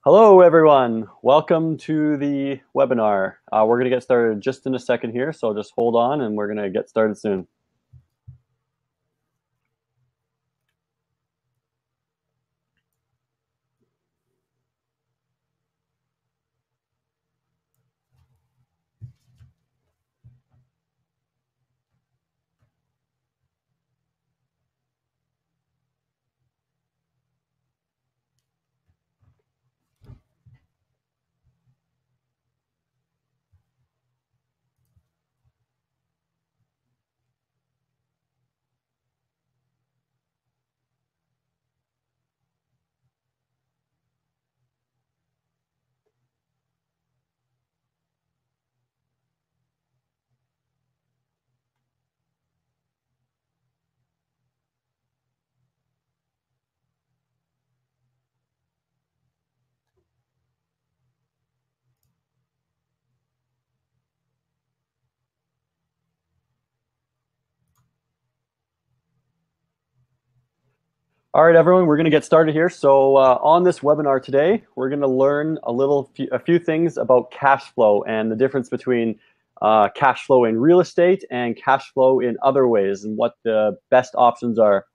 Hello, everyone. Welcome to the webinar. We're going to get started just in a second here, so just hold on and we're going to get started soon. All right, everyone, we're going to get started here. So on this webinar today, we're going to learn a few things about cash flow and the difference between cash flow in real estate and cash flow in other ways and what the best options are.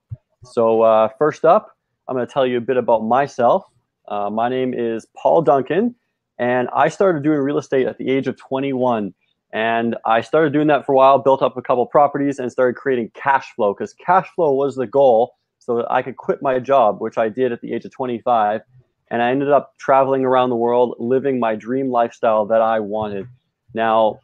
So first up, I'm going to tell you a bit about myself. My name is Paul Duncan, and I started doing real estate at the age of 21. And I started doing that for a while, built up a couple properties, and started creating cash flow because cash flow was the goal so that I could quit my job, which I did at the age of 25. And I ended up traveling around the world, living my dream lifestyle that I wanted. Now,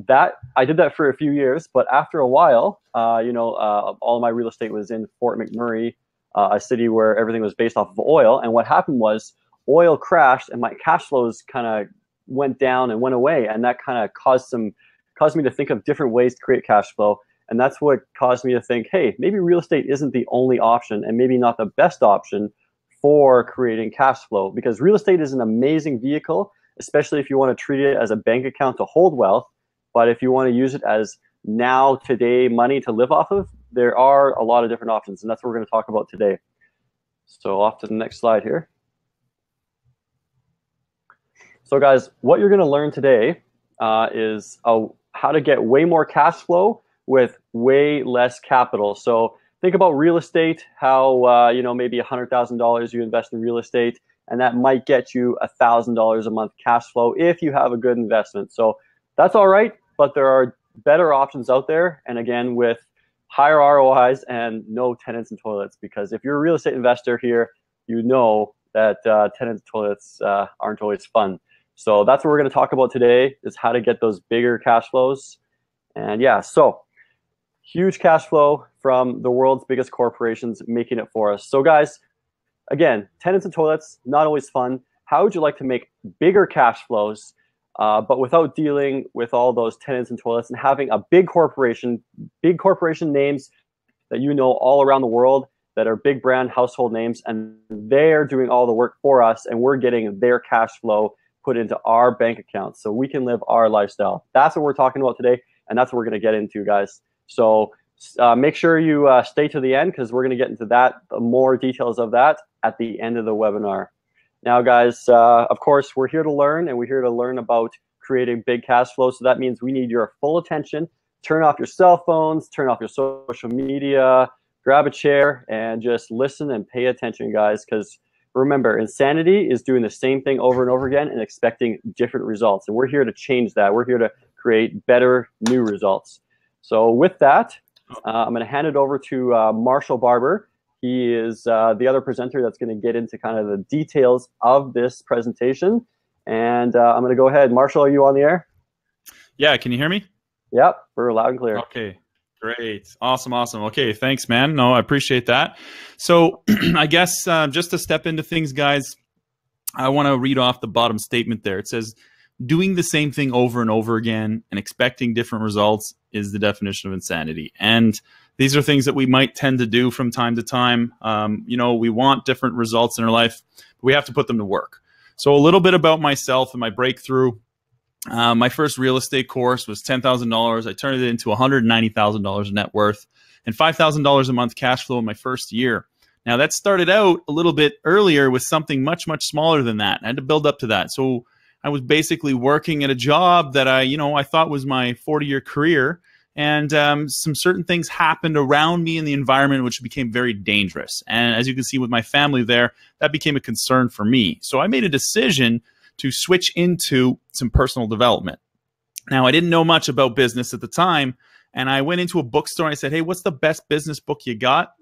I did that for a few years, but after a while, all of my real estate was in Fort McMurray, a city where everything was based off of oil. And what happened was oil crashed and my cash flows kind of went down and went away. And that kind of caused me to think of different ways to create cash flow. And that's what caused me to think, hey, maybe real estate isn't the only option and maybe not the best option for creating cash flow, because real estate is an amazing vehicle, especially if you want to treat it as a bank account to hold wealth. But if you want to use it as now, today money to live off of, there are a lot of different options. And that's what we're going to talk about today. So off to the next slide here. So guys, what you're going to learn today is how to get way more cash flow with way less capital. So think about real estate, how maybe $100,000 you invest in real estate, and that might get you $1,000 a month cash flow if you have a good investment. So that's all right, but there are better options out there, and again, with higher ROIs and no tenants and toilets, because if you're a real estate investor here, you know that tenants and toilets aren't always fun. So that's what we're going to talk about today, is how to get those bigger cash flows. And yeah, so huge cash flow from the world's biggest corporations making it for us. So guys, again, tenants and toilets, not always fun. How would you like to make bigger cash flows, but without dealing with all those tenants and toilets and having a big corporation names that you know all around the world that are big brand household names, and they're doing all the work for us and we're getting their cash flow put into our bank accounts so we can live our lifestyle. That's what we're talking about today, and that's what we're going to get into, guys. So make sure you stay to the end, because we're going to get into that, more details of that at the end of the webinar. Now, guys, of course, we're here to learn, and we're here to learn about creating big cash flow. So that means we need your full attention. Turn off your cell phones, turn off your social media, grab a chair, and just listen and pay attention, guys, because remember, insanity is doing the same thing over and over again and expecting different results. And we're here to change that. We're here to create better, new results. So with that, I'm going to hand it over to Marshall Barber. He is the other presenter that's going to get into kind of the details of this presentation. And I'm going to go ahead. Marshall, are you on the air? Yeah, can you hear me? Yep, we're loud and clear. Okay, great. Awesome. Okay, thanks, man. No, I appreciate that. So I guess just to step into things, guys, I want to read off the bottom statement there. It says, doing the same thing over and over again and expecting different results is the definition of insanity. And these are things that we might tend to do from time to time. We want different results in our life, but we have to put them to work. So a little bit about myself and my breakthrough. My first real estate course was $10,000. I turned it into $190,000 net worth and $5,000 a month cash flow in my first year. Now, that started out a little bit earlier with something much, much smaller than that. I had to build up to that. So I was basically working at a job that I thought was my 40-year career. And some certain things happened around me in the environment, which became very dangerous. And as you can see with my family there, that became a concern for me. So I made a decision to switch into some personal development. Now, I didn't know much about business at the time. And I went into a bookstore and I said, hey, what's the best business book you got?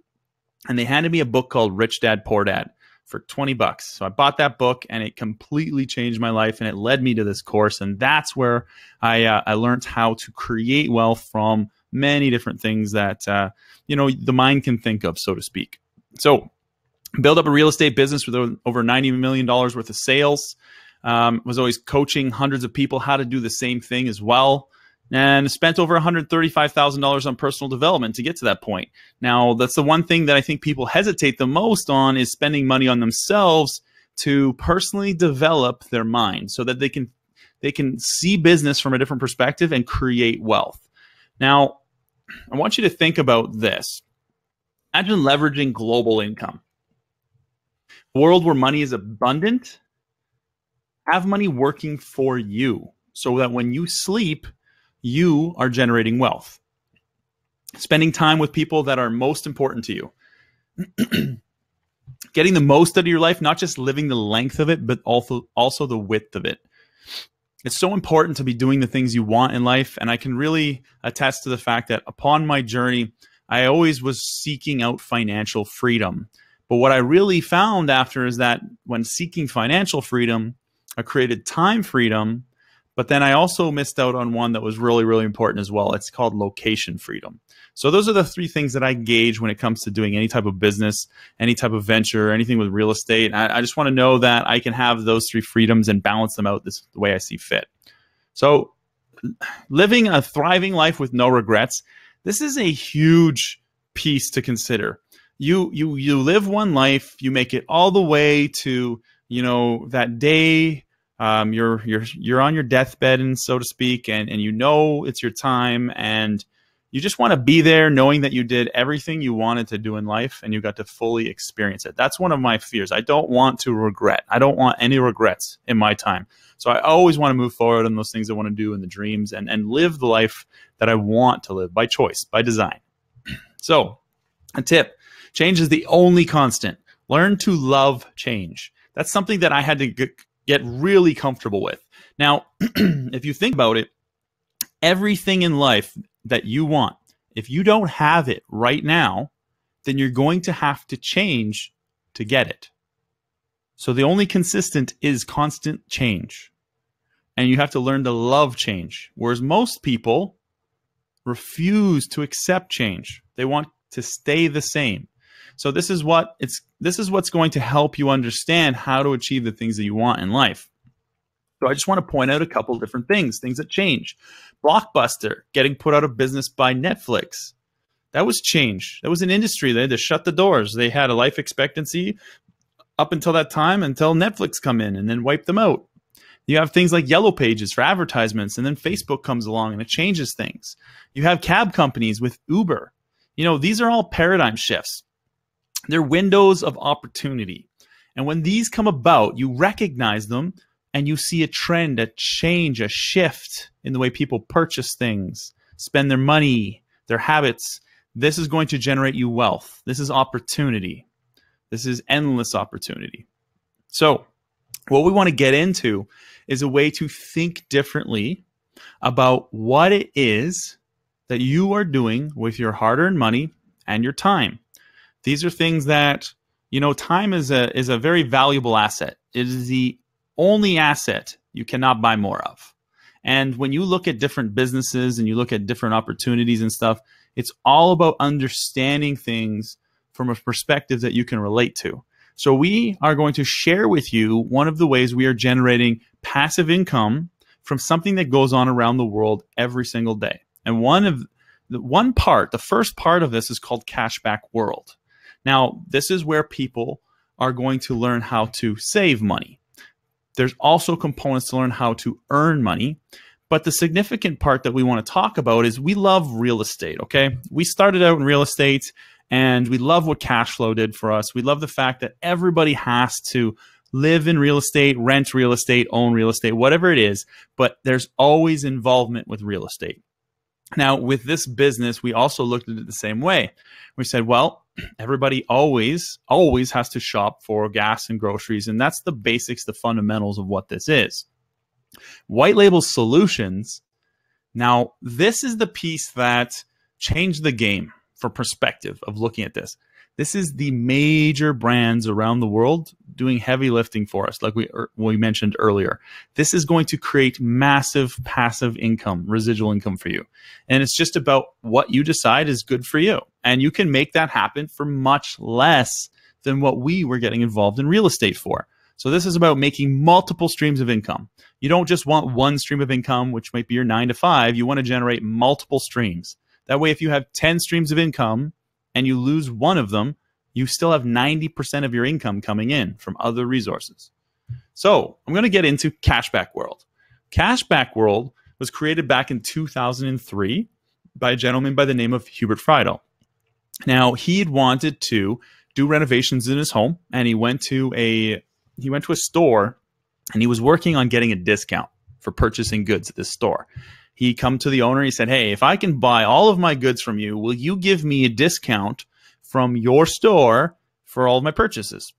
And they handed me a book called Rich Dad, Poor Dad for $20. So I bought that book and it completely changed my life and it led me to this course. And that's where I learned how to create wealth from many different things that, the mind can think of, so to speak. So build up a real estate business with over $90 million worth of sales. Was always coaching hundreds of people how to do the same thing as well. And spent over $135,000 on personal development to get to that point. Now, that's the one thing that I think people hesitate the most on is spending money on themselves to personally develop their mind so that they can see business from a different perspective and create wealth. Now, I want you to think about this. Imagine leveraging global income. A world where money is abundant. Have money working for you so that when you sleep, you are generating wealth. Spending time with people that are most important to you. Getting the most out of your life, not just living the length of it, but also the width of it. It's so important to be doing the things you want in life. And I can really attest to the fact that upon my journey, I always was seeking out financial freedom. But what I really found after is that when seeking financial freedom, I created time freedom. But then I also missed out on one that was really, really important as well. It's called location freedom. So those are the three things that I gauge when it comes to doing any type of business, any type of venture, anything with real estate. I just want to know that I can have those three freedoms and balance them out the way I see fit. So living a thriving life with no regrets, this is a huge piece to consider. You live one life, you make it all the way to, that day. You're on your deathbed, and so to speak, and it's your time, and you just want to be there knowing that you did everything you wanted to do in life and you got to fully experience it. That's one of my fears. I don't want to regret. I don't want any regrets in my time. So I always want to move forward on those things I want to do in the dreams and live the life that I want to live by choice, by design. So a tip, change is the only constant. Learn to love change. That's something that I had to get really comfortable with. Now, if you think about it, everything in life that you want, if you don't have it right now, then you're going to have to change to get it. So the only consistent is constant change. And you have to learn to love change. Whereas most people refuse to accept change. They want to stay the same. So this is what's going to help you understand how to achieve the things that you want in life. So I just want to point out a couple of different things that change. Blockbuster getting put out of business by Netflix. That was change. That was an industry. They had to shut the doors. They had a life expectancy up until that time until Netflix come in and then wipe them out. You have things like Yellow Pages for advertisements, and then Facebook comes along and it changes things. You have cab companies with Uber. These are all paradigm shifts. They're windows of opportunity. And when these come about, you recognize them and you see a trend, a change, a shift in the way people purchase things, spend their money, their habits. This is going to generate you wealth. This is opportunity. This is endless opportunity. So what we want to get into is a way to think differently about what it is that you are doing with your hard-earned money and your time. These are things that, time is a very valuable asset. It is the only asset you cannot buy more of. And when you look at different businesses and you look at different opportunities and stuff, it's all about understanding things from a perspective that you can relate to. So we are going to share with you one of the ways we are generating passive income from something that goes on around the world every single day. And the first part of this is called Cashback World. Now, this is where people are going to learn how to save money. There's also components to learn how to earn money. But the significant part that we want to talk about is we love real estate, okay? We started out in real estate And we love what cash flow did for us. We love the fact that everybody has to live in real estate, rent real estate, own real estate, whatever it is, but there's always involvement with real estate. Now, with this business, we also looked at it the same way. We said, well, everybody always has to shop for gas and groceries, and that's the basics, the fundamentals of what this is. White label solutions, now this is the piece that changed the game for perspective of looking at this. This is the major brands around the world doing heavy lifting for us, like we mentioned earlier. This is going to create massive passive income, residual income for you. And it's just about what you decide is good for you. And you can make that happen for much less than what we were getting involved in real estate for. So this is about making multiple streams of income. You don't just want one stream of income, which might be your 9 to 5. You want to generate multiple streams. That way, if you have 10 streams of income, and you lose one of them, you still have 90% of your income coming in from other resources. So I'm going to get into Cashback World. Cashback World was created back in 2003 by a gentleman by the name of Hubert Friedel. Now, he'd wanted to do renovations in his home, and he went to a store, and he was working on getting a discount for purchasing goods at this store. He come to the owner. He said, hey, if I can buy all of my goods from you, will you give me a discount from your store for all of my purchases?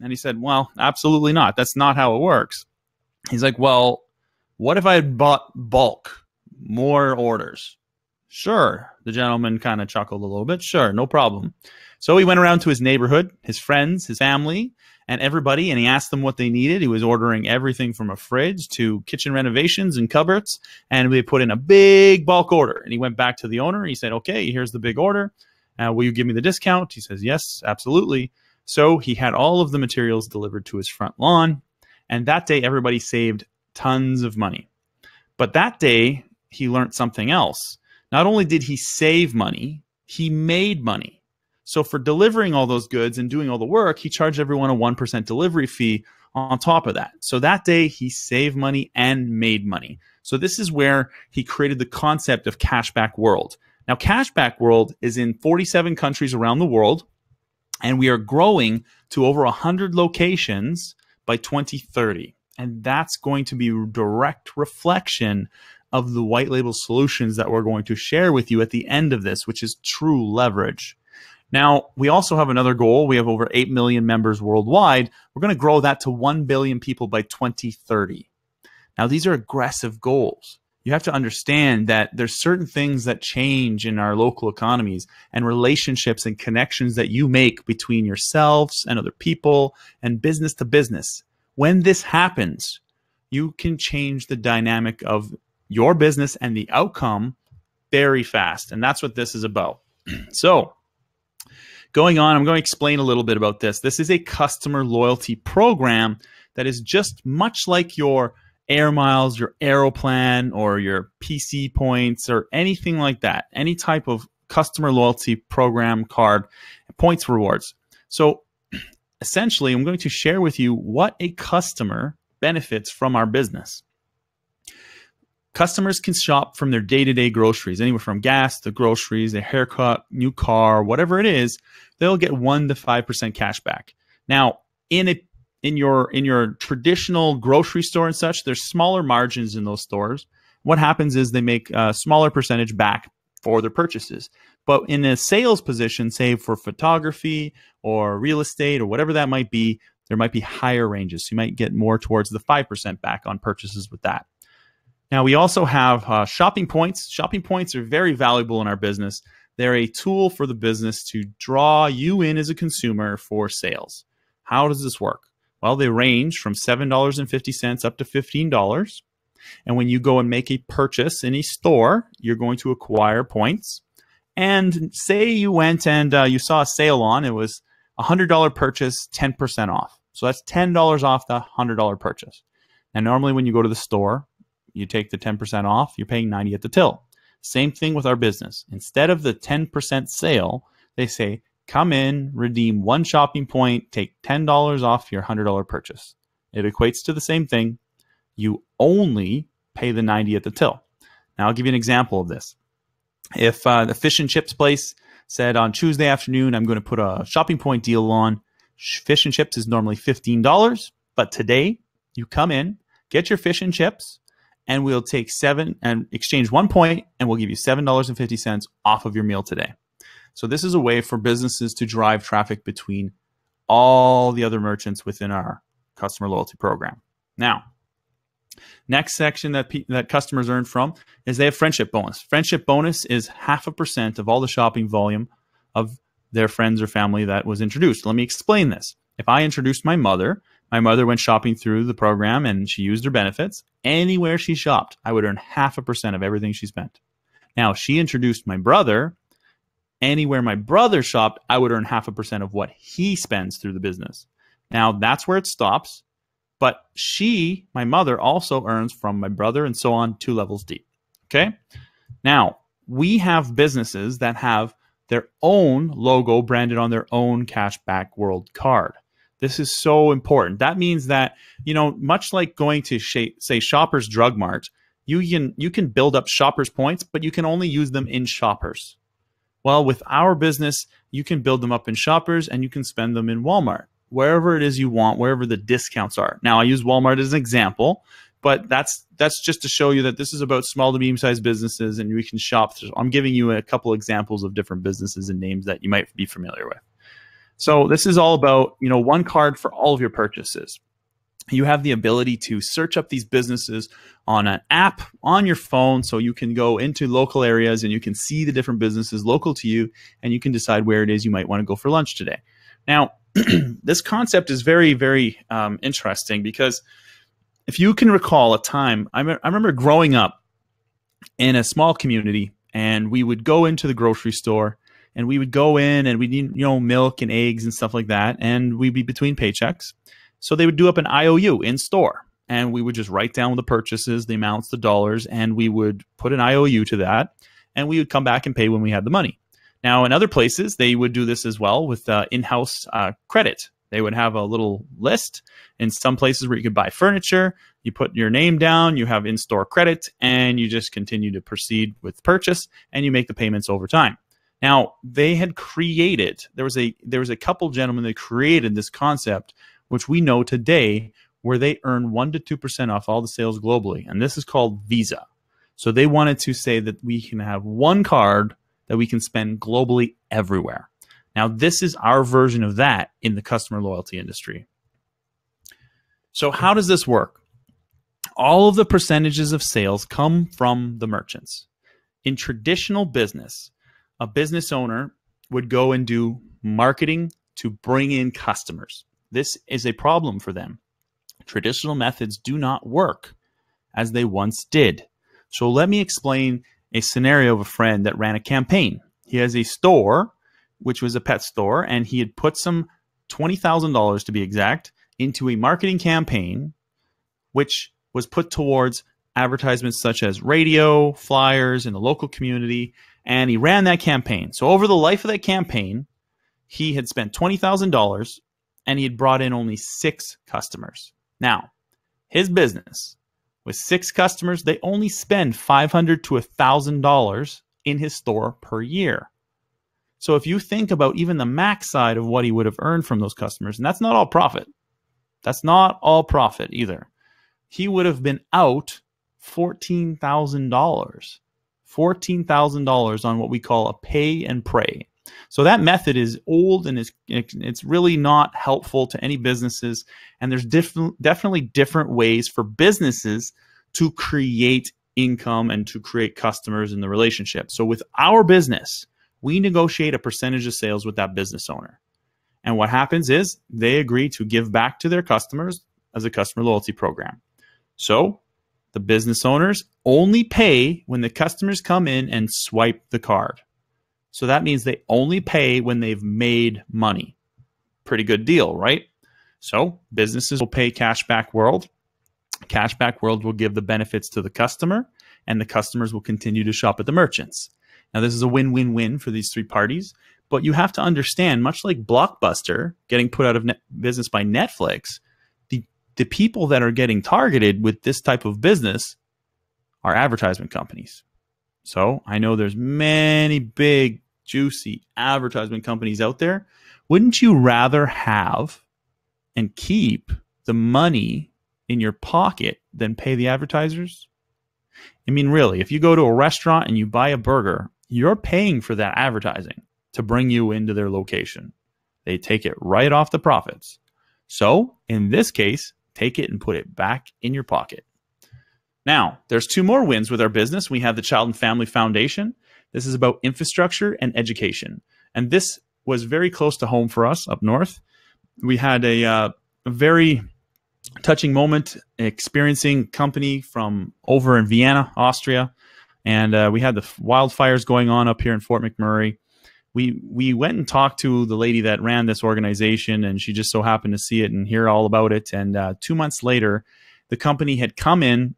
And he said, well, absolutely not. That's not how it works. He's like, well, what if I had bought bulk, more orders? Sure. The gentleman kind of chuckled a little bit. Sure, no problem. So he went around to his neighborhood, his friends, his family, and everybody, and he asked them what they needed. He was ordering everything from a fridge to kitchen renovations and cupboards, and they put in a big bulk order. And he went back to the owner. He said, okay, here's the big order. Will you give me the discount? He says, yes, absolutely. So he had all of the materials delivered to his front lawn, and that day everybody saved tons of money. But that day he learned something else. Not only did he save money, he made money. So for delivering all those goods and doing all the work, he charged everyone a 1% delivery fee on top of that. So that day he saved money and made money. So this is where he created the concept of Cashback World. Now, Cashback World is in 47 countries around the world, and we are growing to over 100 locations by 2030. And that's going to be a direct reflection of the white label solutions that we're going to share with you at the end of this, which is true leverage. Now, we also have another goal. We have over 8 million members worldwide. We're going to grow that to 1 billion people by 2030. Now, these are aggressive goals. You have to understand that there's certain things that change in our local economies and relationships and connections that you make between yourselves and other people and business to business. When this happens, you can change the dynamic of your business and the outcome very fast. And that's what this is about. So, going on, I'm going to explain a little bit about this. This is a customer loyalty program that is just much like your Air Miles, your Aeroplan, or your PC points, or anything like that. Any type of customer loyalty program, card, points, rewards. So essentially, I'm going to share with you what a customer benefits from our business. Customers can shop from their day-to-day groceries, anywhere from gas to groceries, a haircut, new car, whatever it is. They'll get 1 to 5% cash back. Now, in your traditional grocery store and such, there's smaller margins in those stores. What happens is they make a smaller percentage back for their purchases. But in a sales position, say for photography or real estate or whatever that might be, there might be higher ranges. So you might get more towards the 5% back on purchases with that. Now, we also have shopping points. Shopping points are very valuable in our business. They're a tool for the business to draw you in as a consumer for sales. How does this work? Well, they range from $7.50 up to $15. And when you go and make a purchase in a store, you're going to acquire points. And say you went and you saw a sale on, it was a $100 purchase, 10% off. So that's $10 off the $100 purchase. Now, normally when you go to the store, you take the 10% off, you're paying $90 at the till. Same thing with our business. Instead of the 10% sale, they say, come in, redeem 1 shopping point, take $10 off your $100 purchase. It equates to the same thing. You only pay the $90 at the till. Now, I'll give you an example of this. If the fish and chips place said on Tuesday afternoon, I'm going to put a shopping point deal on. Fish and chips is normally $15, but today you come in, get your fish and chips, and we'll take $7 and exchange 1 point, and we'll give you $7.50 off of your meal today. So this is a way for businesses to drive traffic between all the other merchants within our customer loyalty program. Now, next section that customers earn from is they have friendship bonus. Friendship bonus is 0.5% of all the shopping volume of their friends or family that was introduced. Let me explain this. If I introduced my mother went shopping through the program and she used her benefits. Anywhere she shopped, I would earn 0.5% of everything she spent. Now, if she introduced my brother, anywhere my brother shopped, I would earn 0.5% of what he spends through the business. Now, that's where it stops. But she, my mother, also earns from my brother and so on, 2 levels deep. Okay? Now, we have businesses that have their own logo branded on their own Cashback World card. This is so important. That means that, much like going to, say, Shoppers Drug Mart, you can build up Shoppers points, but you can only use them in Shoppers. Well, with our business, you can build them up in Shoppers and you can spend them in Walmart, wherever it is you want, wherever the discounts are. Now, I use Walmart as an example, but that's just to show you that this is about small to medium-sized businesses and we can shop. I'm giving you a couple examples of different businesses and names that you might be familiar with. So this is all about, one card for all of your purchases. You have the ability to search up these businesses on an app on your phone, so you can go into local areas and you can see the different businesses local to you, and you can decide where it is you might want to go for lunch today. Now, this concept is very, very interesting because if you can recall a time, I remember growing up in a small community, and we would go into the grocery store and we would go in and we need, milk and eggs and stuff like that. And we'd be between paychecks. So they would do up an IOU in store, and we would just write down the purchases, the amounts, the dollars, and we would put an IOU to that, and we would come back and pay when we had the money. Now, in other places, they would do this as well with in-house credit. They would have a little list in some places where you could buy furniture. You put your name down, you have in-store credit, and you just continue to proceed with purchase, and you make the payments over time. Now, they had created, there was a couple gentlemen that created this concept, which we know today, where they earn 1% to 2% off all the sales globally, and this is called Visa. So they wanted to say that we can have one card that we can spend globally everywhere. Now, this is our version of that in the customer loyalty industry. So how does this work? All of the percentages of sales come from the merchants. In traditional business, a business owner would go and do marketing to bring in customers. This is a problem for them. Traditional methods do not work as they once did. So let me explain a scenario of a friend that ran a campaign. He has a store, which was a pet store, and he had put some $20,000 to be exact into a marketing campaign, which was put towards advertisements such as radio, flyers in the local community, and he ran that campaign. So over the life of that campaign, he had spent $20,000 and he had brought in only 6 customers. Now, his business, with 6 customers, they only spend $500 to $1,000 in his store per year. So if you think about even the max side of what he would have earned from those customers, and that's not all profit. That's not all profit either. He would have been out $14,000. $14,000 on what we call a pay and pray. So that method is old and it's really not helpful to any businesses. And there's definitely different ways for businesses to create income and to create customers in the relationship. So with our business, we negotiate a percentage of sales with that business owner. And what happens is they agree to give back to their customers as a customer loyalty program. So the business owners only pay when the customers come in and swipe the card. So that means they only pay when they've made money. Pretty good deal, right? So businesses will pay Cashback World. Cashback World will give the benefits to the customer, and the customers will continue to shop at the merchants. Now, this is a win-win-win for these 3 parties, but you have to understand, much like Blockbuster getting put out of business by Netflix, the people that are getting targeted with this type of business are advertisement companies. So I know there's many big juicy advertisement companies out there, wouldn't you rather have and keep the money in your pocket than pay the advertisers? I mean, really, if you go to a restaurant and you buy a burger, you're paying for that advertising to bring you into their location. They take it right off the profits. So in this case, take it and put it back in your pocket. Now, there's 2 more wins with our business. We have the Child and Family Foundation. This is about infrastructure and education. And this was very close to home for us up north. We had a very touching moment experiencing company from over in Vienna, Austria. And we had the wildfires going on up here in Fort McMurray. We went and talked to the lady that ran this organization, and she just so happened to see it and hear all about it. And 2 months later, the company had come in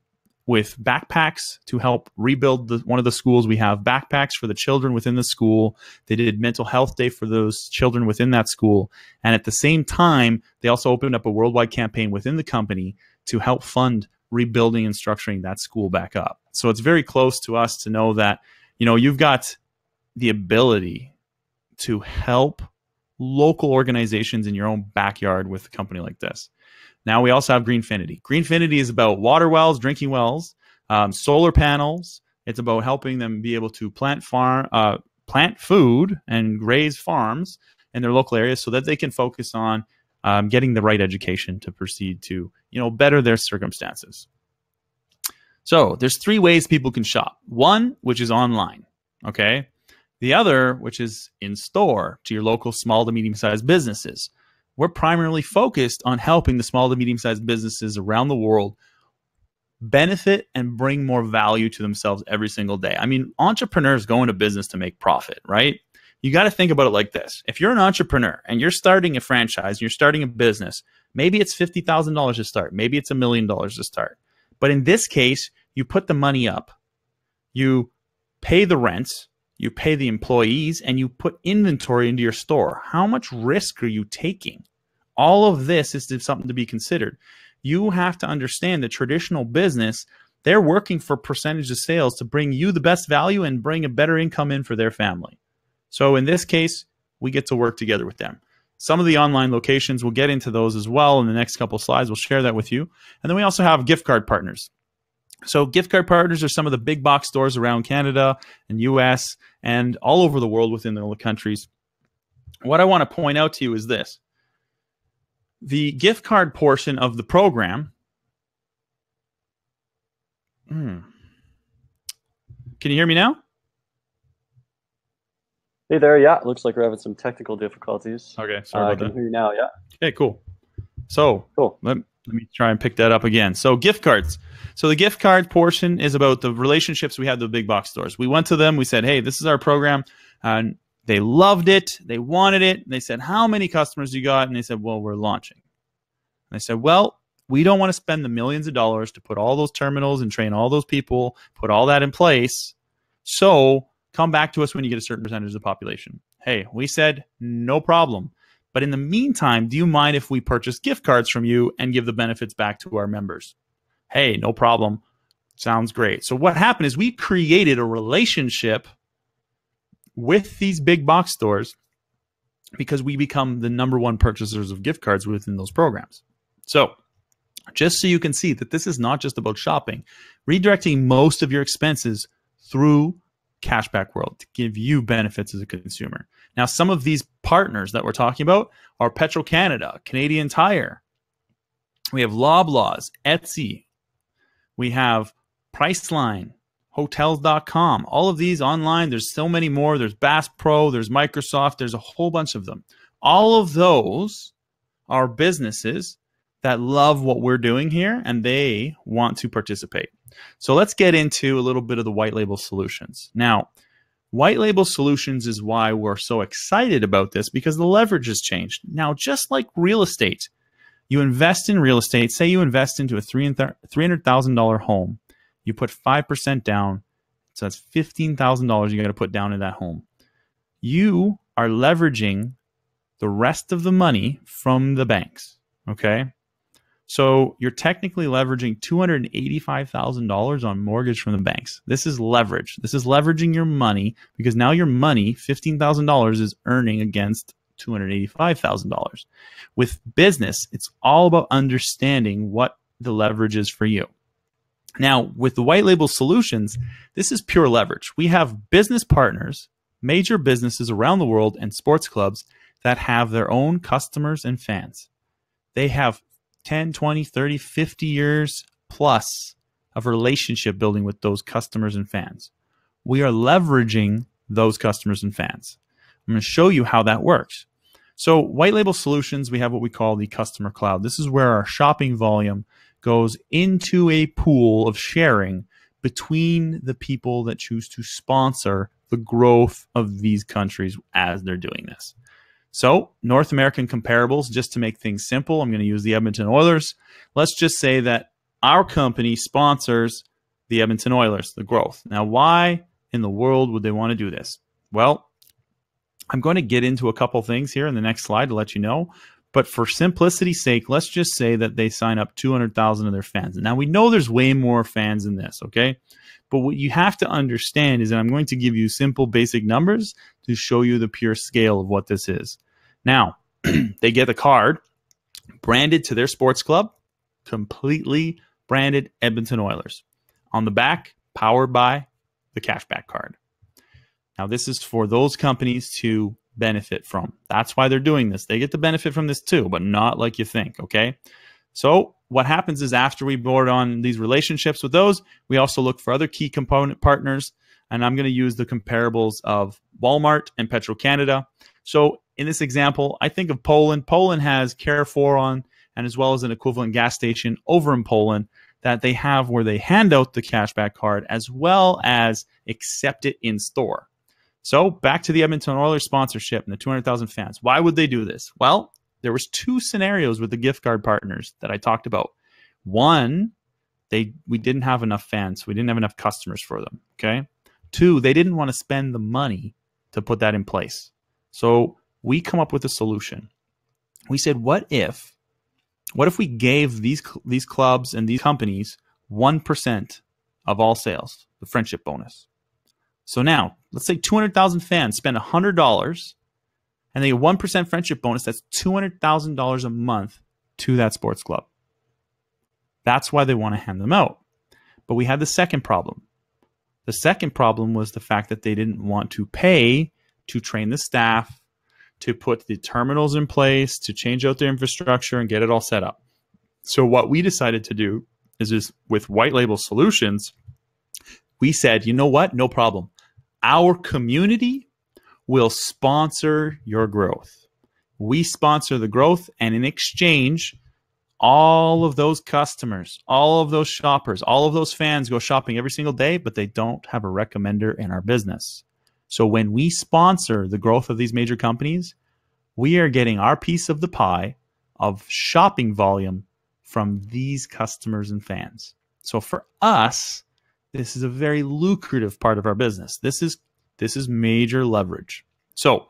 with backpacks to help rebuild one of the schools. We have backpacks for the children within the school. They did mental health day for those children within that school. And at the same time, they also opened up a worldwide campaign within the company to help fund rebuilding and structuring that school back up. So it's very close to us to know that, you've got the ability to help local organizations in your own backyard with a company like this. Now we also have Greenfinity. Greenfinity is about water wells, drinking wells, solar panels. It's about helping them be able to plant food and raise farms in their local areas so that they can focus on getting the right education to proceed to, better their circumstances. So there's 3 ways people can shop. One, which is online, okay? The other, which is in store to your local small to medium-sized businesses. We're primarily focused on helping the small to medium-sized businesses around the world benefit and bring more value to themselves every single day. I mean, entrepreneurs go into business to make profit, right? You got to think about it like this. If you're an entrepreneur and you're starting a franchise, you're starting a business, maybe it's $50,000 to start. Maybe it's $1 million to start. But in this case, you put the money up, you pay the rents, you pay the employees, and you put inventory into your store. How much risk are you taking? All of this is something to be considered. You have to understand that traditional business, they're working for percentage of sales to bring you the best value and bring a better income in for their family. So in this case, we get to work together with them. Some of the online locations, we'll get into those as well in the next couple of slides. We'll share that with you. And then we also have gift card partners. So gift card partners are some of the big box stores around Canada and US and all over the world within the countries. What I want to point out to you is this. The gift card portion of the program. Can you hear me now? Hey there. Yeah, looks like we're having some technical difficulties. Okay, sorry about that. I can hear you now, yeah. Okay, cool. So let me try and pick that up again. So gift cards. So the gift card portion is about the relationships we have with the big box stores. We went to them. We said, hey, this is our program. And they loved it. They wanted it. And they said, how many customers you got? And they said, well, we're launching. And I said, well, we don't want to spend the millions of dollars to put all those terminals and train all those people, put all that in place. So come back to us when you get a certain percentage of the population. Hey, we said, no problem. But in the meantime, do you mind if we purchase gift cards from you and give the benefits back to our members? Hey, no problem. Sounds great. So what happened is we created a relationship with these big box stores because we become the #1 purchasers of gift cards within those programs. So just so you can see that this is not just about shopping, redirecting most of your expenses through Cashback World to give you benefits as a consumer. Now, some of these partners that we're talking about are Petro-Canada, Canadian Tire. We have Loblaws, Etsy. We have Priceline, Hotels.com. All of these online, there's so many more. There's Bass Pro, there's Microsoft, there's a whole bunch of them. All of those are businesses that love what we're doing here and they want to participate. So let's get into a little bit of the white label solutions. Now, white label solutions is why we're so excited about this because the leverage has changed. Now, just like real estate, you invest in real estate, say you invest into a $300,000 home, you put 5% down, so that's $15,000 you got to put down in that home. You are leveraging the rest of the money from the banks, okay? So you're technically leveraging $285,000 on mortgage from the banks. This is leverage. This is leveraging your money because now your money, $15,000, is earning against $285,000. With business, it's all about understanding what the leverage is for you. Now, with the white label solutions, this is pure leverage. We have business partners, major businesses around the world, and sports clubs that have their own customers and fans. They have 10, 20, 30, 50 years plus of relationship building with those customers and fans. We are leveraging those customers and fans. I'm going to show you how that works. So white label solutions, we have what we call the customer cloud. This is where our shopping volume goes into a pool of sharing between the people that choose to sponsor the growth of these countries as they're doing this. So North American comparables, just to make things simple, I'm going to use the Edmonton Oilers. Let's just say that our company sponsors the Edmonton Oilers, the growth. Now, why in the world would they want to do this? Well, I'm going to get into a couple things here in the next slide to let you know. But for simplicity's sake, let's just say that they sign up 200,000 of their fans. Now, we know there's way more fans than this, okay? But what you have to understand is that I'm going to give you simple, basic numbers to show you the pure scale of what this is. Now, they get a card branded to their sports club, completely branded Edmonton Oilers. On the back, powered by the cashback card. Now, this is for those companies to benefit from. That's why they're doing this. They get to benefit from this too, but not like you think, okay? So what happens is after we board on these relationships with those, we also look for other key component partners, and I'm going to use the comparables of Walmart and Petro-Canada. So in this example, I think of Poland. Poland has Carrefour on, and as well as an equivalent gas station over in Poland that they have where they hand out the cashback card as well as accept it in store. So back to the Edmonton Oilers sponsorship and the 200,000 fans. Why would they do this? Well, there was two scenarios with the gift card partners that I talked about. One, we didn't have enough fans. We didn't have enough customers for them, okay? Two, they didn't want to spend the money to put that in place. So we come up with a solution. We said, what if we gave these clubs and these companies 1% of all sales, the friendship bonus? So now, let's say 200,000 fans spend $100 and they get 1% friendship bonus. That's $200,000 a month to that sports club. That's why they want to hand them out. But we had the second problem. The second problem was the fact that they didn't want to pay to train the staff, to put the terminals in place, to change out their infrastructure and get it all set up. So what we decided to do is with white label solutions, we said, you know what? No problem. Our community will sponsor your growth. We sponsor the growth, and in exchange, all of those customers, all of those shoppers, all of those fans go shopping every single day, but they don't have a recommender in our business. So when we sponsor the growth of these major companies, we are getting our piece of the pie of shopping volume from these customers and fans. So for us, this is a very lucrative part of our business. This is major leverage. So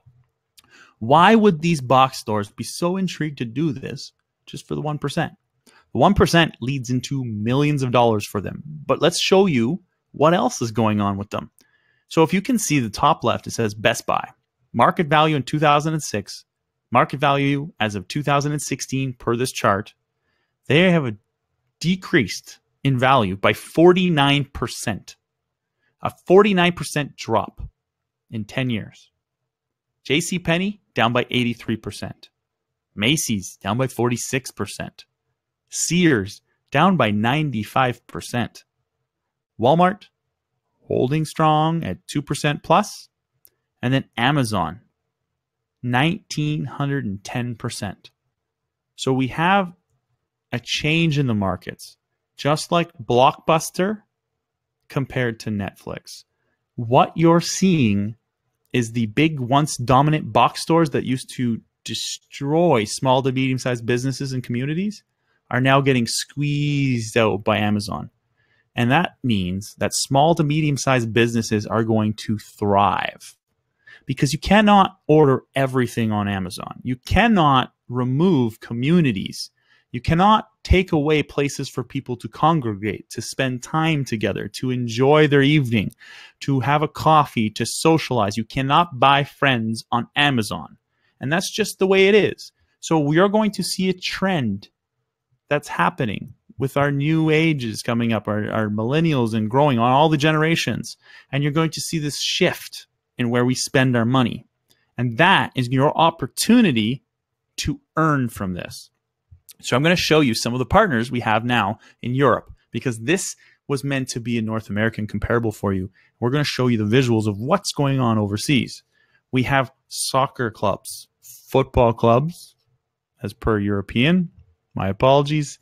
why would these box stores be so intrigued to do this just for the 1%? The 1% leads into millions of dollars for them. But let's show you what else is going on with them. So if you can see the top left, it says Best Buy. Market value in 2006, market value as of 2016 per this chart, they have decreased in value by 49%. A 49% drop in 10 years. JCPenney down by 83%. Macy's down by 46%. Sears down by 95%. Walmart holding strong at 2% plus. And then Amazon, 1,910%. So we have a change in the markets, just like Blockbuster compared to Netflix. What you're seeing is the big once dominant box stores that used to destroy small to medium-sized businesses and communities are now getting squeezed out by Amazon. And that means that small to medium-sized businesses are going to thrive because you cannot order everything on Amazon. You cannot remove communities. You cannot take away places for people to congregate, to spend time together, to enjoy their evening, to have a coffee, to socialize. You cannot buy friends on Amazon. And that's just the way it is. So we are going to see a trend that's happening with our new ages coming up, our millennials and growing on all the generations. And you're going to see this shift in where we spend our money. And that is your opportunity to earn from this. So I'm going to show you some of the partners we have now in Europe, because this was meant to be a North American comparable for you. We're going to show you the visuals of what's going on overseas. We have soccer clubs, football clubs, as per European. My apologies.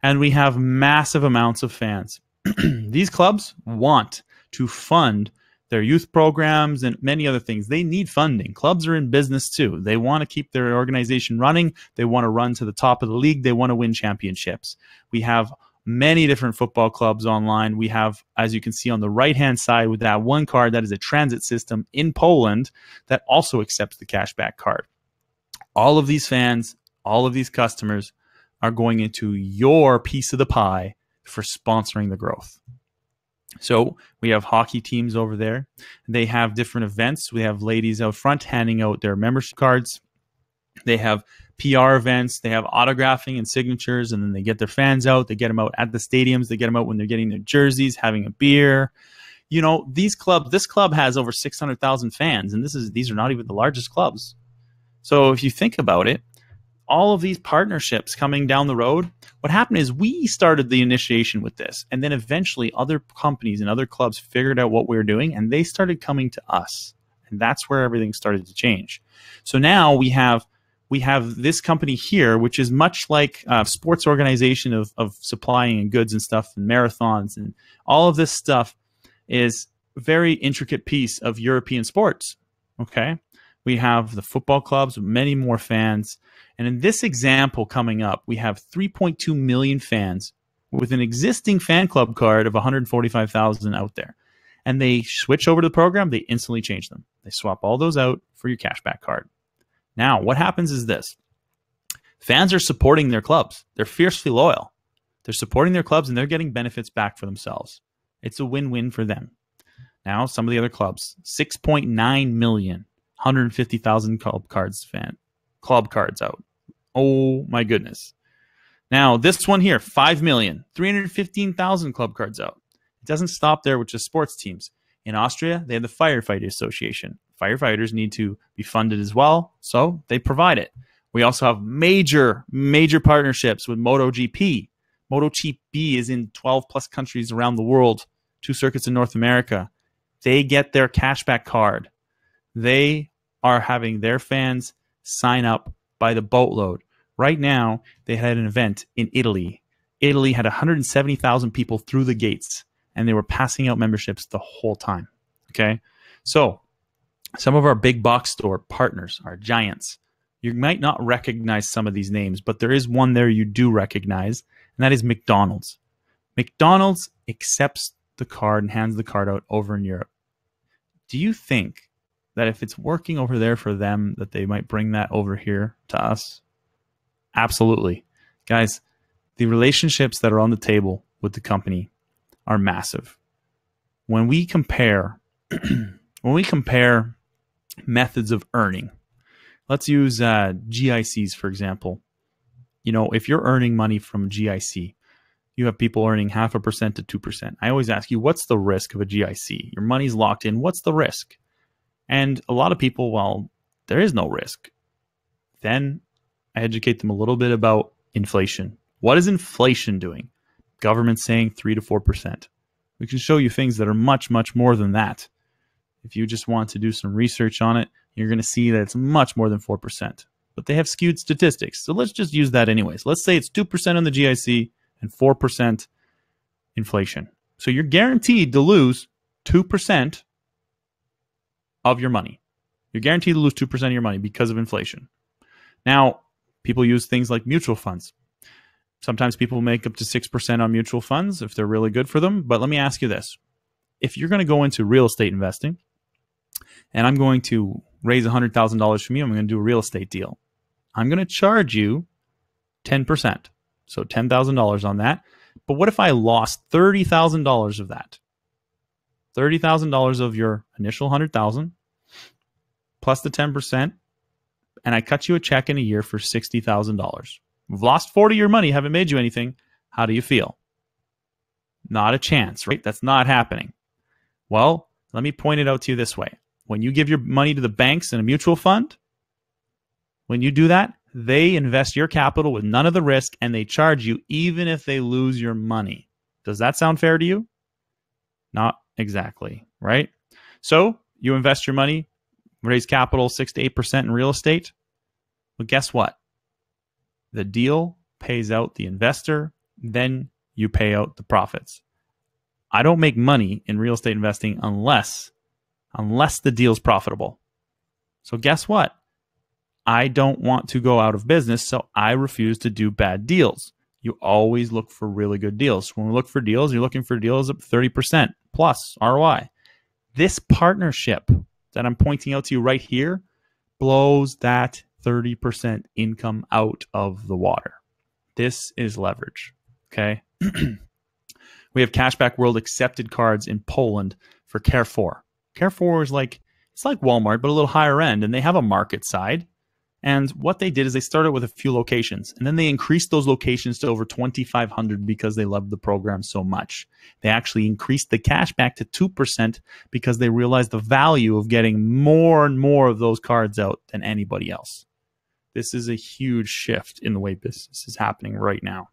And we have massive amounts of fans. These clubs want to fund their youth programs and many other things. They need funding. Clubs are in business too. They want to keep their organization running. They want to run to the top of the league. They want to win championships. We have many different football clubs online. We have, as you can see on the right-hand side with that one card, that is a transit system in Poland that also accepts the cashback card. All of these fans, all of these customers are going into your piece of the pie for sponsoring the growth. So we have hockey teams over there. They have different events. We have ladies out front handing out their membership cards. They have PR events. They have autographing and signatures, and then they get their fans out. They get them out at the stadiums. They get them out when they're getting their jerseys, having a beer. You know, this club has over 600,000 fans, and these are not even the largest clubs. So if you think about it, all of these partnerships coming down the road, what happened is we started the initiation with this, and then eventually other companies and other clubs figured out what we were doing, and they started coming to us, and that's where everything started to change. So now we have this company here, which is much like a sports organization of supplying goods and stuff and marathons, and all of this stuff is a very intricate piece of European sports. Okay. We have the football clubs with many more fans. And in this example coming up, we have 3.2 million fans with an existing fan club card of 145,000 out there. And they switch over to the program, they instantly change them. They swap all those out for your cashback card. Now, what happens is this. Fans are supporting their clubs. They're fiercely loyal. They're supporting their clubs, and they're getting benefits back for themselves. It's a win-win for them. Now, some of the other clubs, 6.9 million. 150,000 club cards out. Oh my goodness. Now this one here, 5 million, 315,000 club cards out. It doesn't stop there with just sports teams. In Austria, they have the Firefighter Association. Firefighters need to be funded as well, so they provide it. We also have major partnerships with MotoGP. MotoGP is in 12 plus countries around the world, 2 circuits in North America. They get their cashback card. They are having their fans sign up by the boatload. Right now, they had an event in Italy. Italy had 170,000 people through the gates, and they were passing out memberships the whole time. Okay? So, some of our big box store partners, our giants, you might not recognize some of these names, but there is one there you do recognize, and that is McDonald's. McDonald's accepts the card and hands the card out over in Europe. Do you think that if it's working over there for them, that they might bring that over here to us? Absolutely. Guys, the relationships that are on the table with the company are massive. When we compare methods of earning, let's use GICs, for example. You know, if you're earning money from GIC, you have people earning 0.5% to 2%. I always ask you, what's the risk of a GIC? Your money's locked in. What's the risk? And a lot of people, well, there is no risk. Then I educate them a little bit about inflation. What is inflation doing? Government saying 3 to 4%. We can show you things that are much, much more than that. If you just want to do some research on it, you're going to see that it's much more than 4%. But they have skewed statistics. So let's just use that anyways. Let's say it's 2% on the GIC and 4% inflation. So you're guaranteed to lose 2% of your money. You're guaranteed to lose 2% of your money because of inflation. Now, people use things like mutual funds. Sometimes people make up to 6% on mutual funds if they're really good for them. But let me ask you this. If you're going to go into real estate investing, and I'm going to raise $100,000 from you, I'm going to do a real estate deal. I'm going to charge you 10%. So $10,000 on that. But what if I lost $30,000 of that? $30,000 of your initial $100,000 plus the 10%, and I cut you a check in a year for $60,000. We've lost 40 of your money, haven't made you anything. How do you feel? Not a chance, right? That's not happening. Well, let me point it out to you this way. When you give your money to the banks in a mutual fund, when you do that, they invest your capital with none of the risk, and they charge you even if they lose your money. Does that sound fair to you? Not exactly, right? So you invest your money, raise capital 6 to 8% in real estate. Well, guess what? The deal pays out the investor, then you pay out the profits. I don't make money in real estate investing unless the deal's profitable. So guess what? I don't want to go out of business, so I refuse to do bad deals. You always look for really good deals. When we look for deals, you're looking for deals of 30% plus ROI. This partnership that I'm pointing out to you right here blows that 30% income out of the water. This is leverage, okay? We have Cashback World accepted cards in Poland for Carrefour. Carrefour is it's like Walmart, but a little higher end, and they have a market side. And what they did is they started with a few locations, and then they increased those locations to over 2,500 because they loved the program so much. They actually increased the cash back to 2% because they realized the value of getting more and more of those cards out than anybody else. This is a huge shift in the way business is happening right now.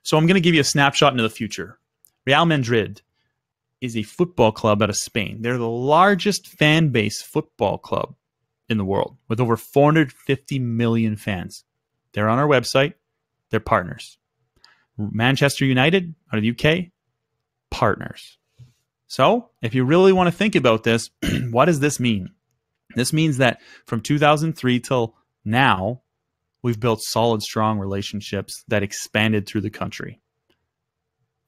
So I'm going to give you a snapshot into the future. Real Madrid is a football club out of Spain. They're the largest fan base football club in the world with over 450 million fans. They're on our website. They're partners. Manchester United out of the UK, partners. So if you really want to think about this, what does this mean? This means that from 2003 till now, we've built solid, strong relationships that expanded through the country.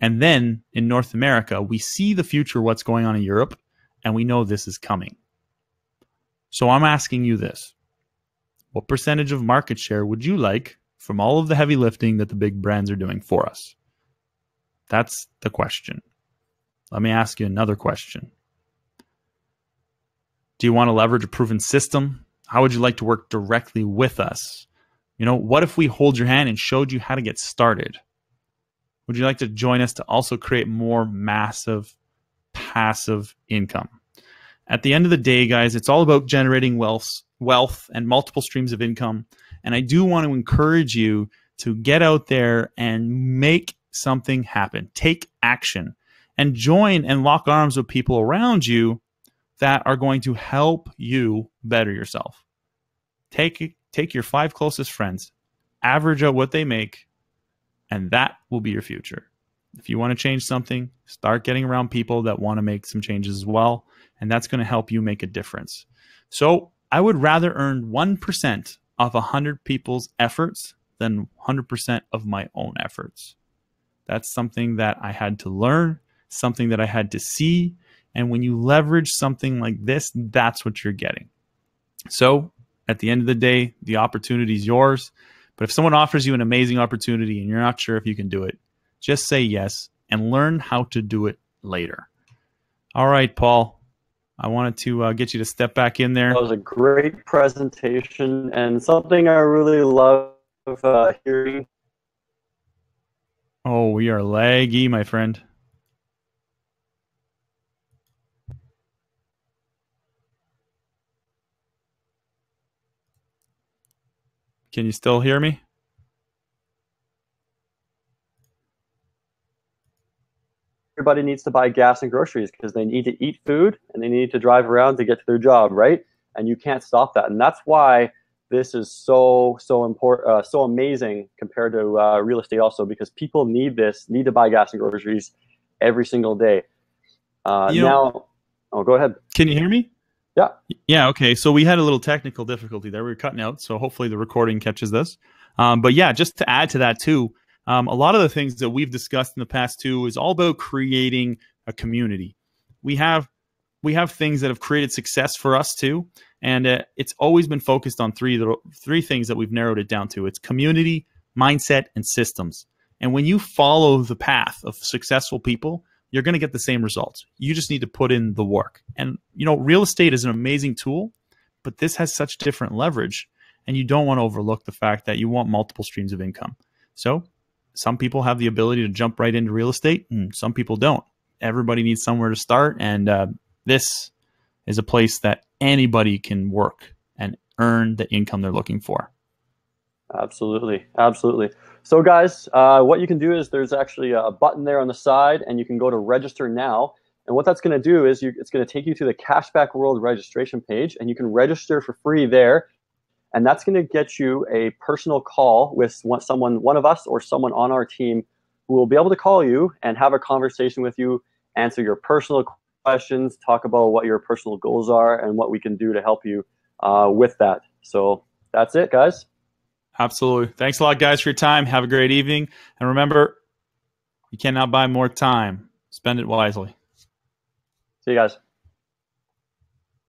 And then in North America, we see the future, what's going on in Europe, and we know this is coming. So I'm asking you this. What percentage of market share would you like from all of the heavy lifting that the big brands are doing for us? That's the question. Let me ask you another question. Do you want to leverage a proven system? How would you like to work directly with us? What if we hold your hand and showed you how to get started? Would you like to join us to also create more massive passive income? At the end of the day, guys, it's all about generating wealth and multiple streams of income. And I do want to encourage you to get out there and make something happen. Take action and join and lock arms with people around you that are going to help you better yourself. Take your 5 closest friends, average out what they make, and that will be your future. If you want to change something, start getting around people that want to make some changes as well, and that's going to help you make a difference. So I would rather earn 1% of 100 people's efforts than 100% of my own efforts. That's something that I had to learn, something that I had to see, and when you leverage something like this, that's what you're getting. So at the end of the day, the opportunity is yours. But if someone offers you an amazing opportunity and you're not sure if you can do it, just say yes and learn how to do it later. All right, Paul, I wanted to get you to step back in there. That was a great presentation and something I really love hearing. Oh, we are laggy, my friend. Can you still hear me? Everybody needs to buy gas and groceries because they need to eat food and they need to drive around to get to their job, right? And you can't stop that. And that's why this is so important, so amazing compared to real estate also, because people need to buy gas and groceries every single day. Now, go ahead. Can you hear me? Yeah. Yeah, okay. So we had a little technical difficulty there. We were cutting out, so hopefully the recording catches this. But yeah, just to add to that too, a lot of the things that we've discussed in the past too is all about creating a community. We have things that have created success for us too, and it's always been focused on three things that we've narrowed it down to. It's community, mindset, and systems. And when you follow the path of successful people, you're going to get the same results. You just need to put in the work. And, real estate is an amazing tool, but this has such different leverage. And you don't want to overlook the fact that you want multiple streams of income. So some people have the ability to jump right into real estate, and some people don't. Everybody needs somewhere to start. And this is a place that anybody can work and earn the income they're looking for. Absolutely. Absolutely. So guys, what you can do is there's actually a button there on the side, and you can go to register now. And what that's going to do is it's going to take you to the Cashback World registration page, and you can register for free there. And that's going to get you a personal call with one of us or someone on our team who will be able to call you and have a conversation with you, answer your personal questions, talk about what your personal goals are, and what we can do to help you with that. So that's it, guys. Absolutely. Thanks a lot, guys, for your time. Have a great evening. And remember, you cannot buy more time. Spend it wisely. See you guys.